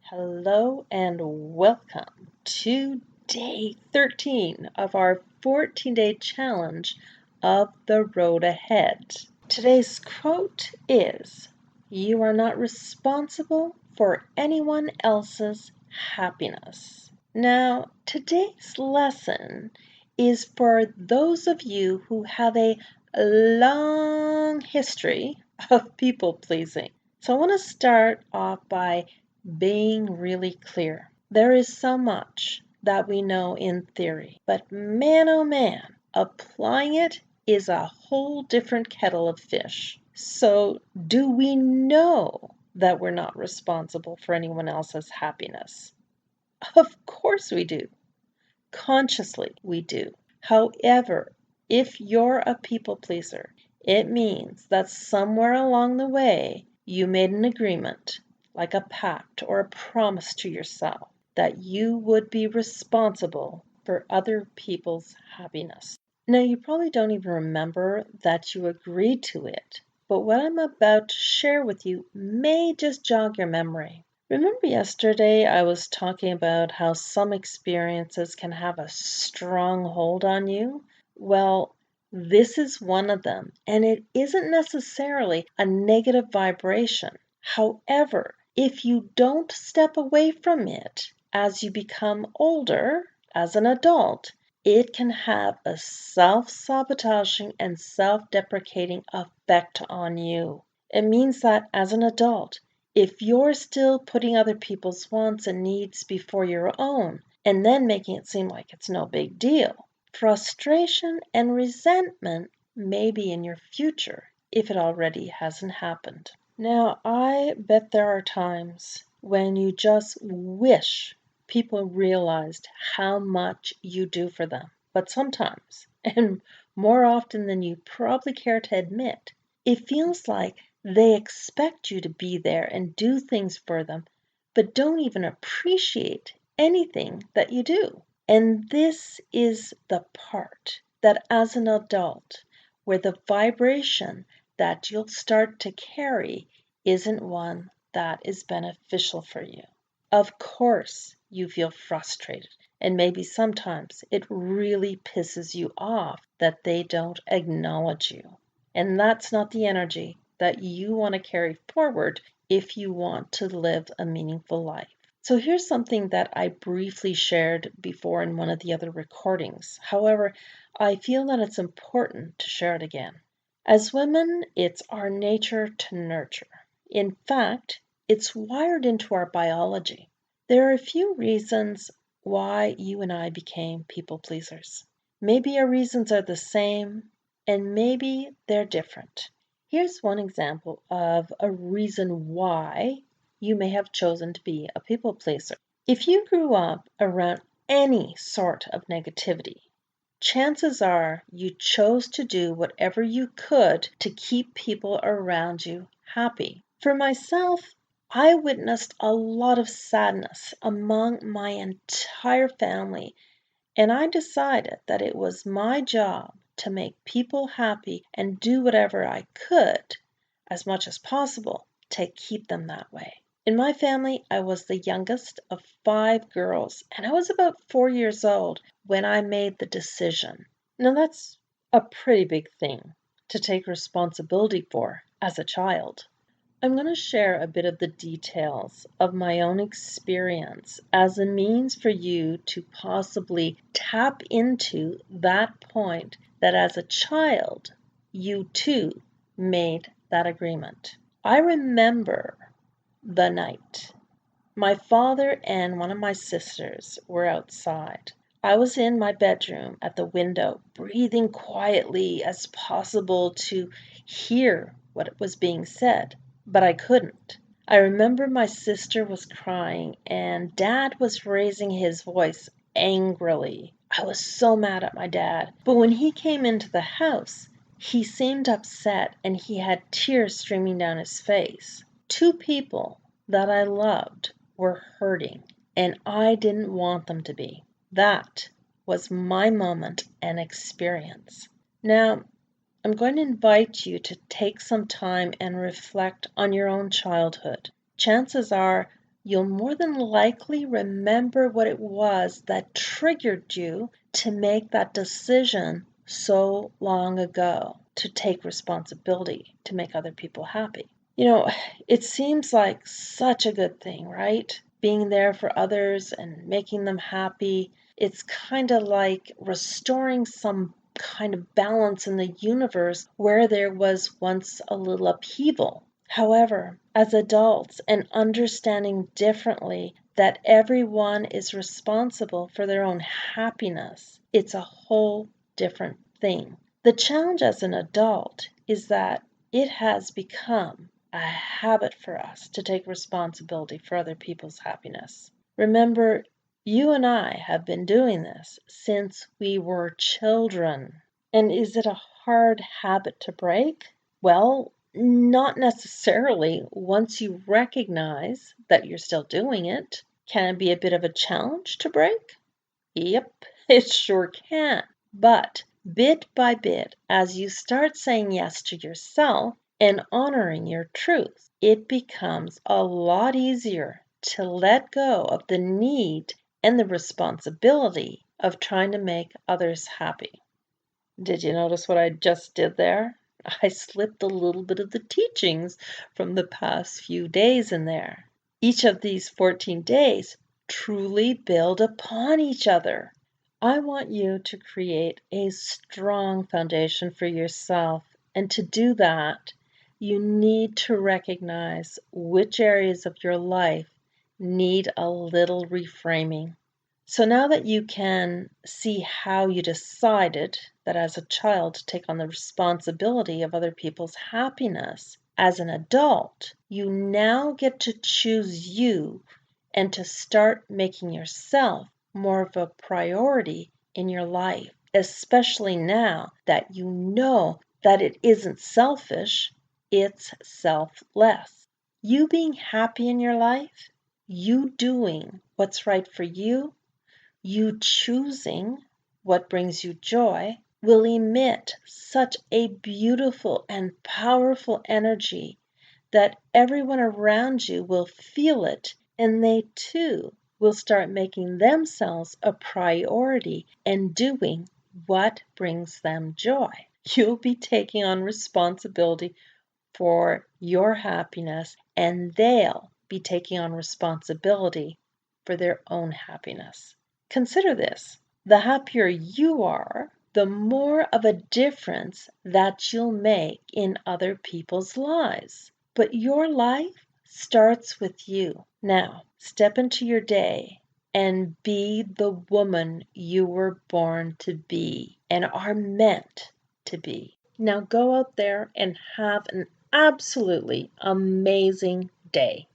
Hello and welcome to day 13 of our 14-day challenge of the road ahead. Today's quote is, "You are not responsible for anyone else's happiness." Now, today's lesson is for those of you who have a long history of people pleasing. So I want to start off by being really clear. There is so much that we know in theory, but man oh man, applying it is a whole different kettle of fish. So, do we know that we're not responsible for anyone else's happiness? Of course we do. Consciously, we do. However, if you're a people pleaser, it means that somewhere along the way you made an agreement, like a pact or a promise to yourself, that you would be responsible for other people's happiness. Now, you probably don't even remember that you agreed to it, but what I'm about to share with you may just jog your memory. Remember yesterday I was talking about how some experiences can have a strong hold on you? Well, this is one of them, and it isn't necessarily a negative vibration. However, if you don't step away from it as you become older, as an adult, it can have a self-sabotaging and self-deprecating effect on you. It means that as an adult, if you're still putting other people's wants and needs before your own, and then making it seem like it's no big deal, frustration and resentment may be in your future if it already hasn't happened. Now, I bet there are times when you just wish people realized how much you do for them. But sometimes, and more often than you probably care to admit, it feels like they expect you to be there and do things for them, but don't even appreciate anything that you do. And this is the part that as an adult, where the vibration that you'll start to carry isn't one that is beneficial for you. Of course, you feel frustrated, and maybe sometimes it really pisses you off that they don't acknowledge you. And that's not the energy that you want to carry forward if you want to live a meaningful life. So here's something that I briefly shared before in one of the other recordings. However, I feel that it's important to share it again. As women, it's our nature to nurture. In fact, it's wired into our biology. There are a few reasons why you and I became people pleasers. Maybe our reasons are the same, and maybe they're different. Here's one example of a reason why you may have chosen to be a people pleaser. If you grew up around any sort of negativity, chances are you chose to do whatever you could to keep people around you happy. For myself, I witnessed a lot of sadness among my entire family, and I decided that it was my job to make people happy and do whatever I could, as much as possible, to keep them that way. In my family, I was the youngest of 5 girls, and I was about 4 years old when I made the decision. Now, that's a pretty big thing to take responsibility for as a child. I'm going to share a bit of the details of my own experience as a means for you to possibly tap into that point that as a child, you too made that agreement. I remember the night. My father and one of my sisters were outside. I was in my bedroom at the window, breathing quietly as possible to hear what was being said, but I couldn't. I remember my sister was crying and Dad was raising his voice angrily. I was so mad at my dad, but when he came into the house, he seemed upset and he had tears streaming down his face. 2 people that I loved were hurting, and I didn't want them to be. That was my moment and experience. Now, I'm going to invite you to take some time and reflect on your own childhood. Chances are you'll more than likely remember what it was that triggered you to make that decision so long ago, to take responsibility, to make other people happy. It seems like such a good thing, right? Being there for others and making them happy. It's kind of like restoring some kind of balance in the universe where there was once a little upheaval. However, as adults and understanding differently that everyone is responsible for their own happiness, it's a whole different thing. The challenge as an adult is that it has become a habit for us to take responsibility for other people's happiness. Remember, you and I have been doing this since we were children. And is it a hard habit to break? Well, not necessarily once you recognize that you're still doing it. Can it be a bit of a challenge to break? Yep, it sure can. But bit by bit, as you start saying yes to yourself and honoring your truth, it becomes a lot easier to let go of the need and the responsibility of trying to make others happy. Did you notice what I just did there? I slipped a little bit of the teachings from the past few days in there. Each of these 14 days truly build upon each other. I want you to create a strong foundation for yourself, and to do that, you need to recognize which areas of your life need a little reframing. So now that you can see how you decided that as a child to take on the responsibility of other people's happiness, as an adult, you now get to choose you and to start making yourself more of a priority in your life, especially now that you know that it isn't selfish, it's selfless. You being happy in your life, you doing what's right for you choosing what brings you joy, will emit such a beautiful and powerful energy that everyone around you will feel it, and they too will start making themselves a priority and doing what brings them joy. You'll be taking on responsibility for your happiness, and they'll be taking on responsibility for their own happiness. Consider this: the happier you are, the more of a difference that you'll make in other people's lives. But your life starts with you. Now, step into your day and be the woman you were born to be and are meant to be. Now go out there and have an absolutely amazing day.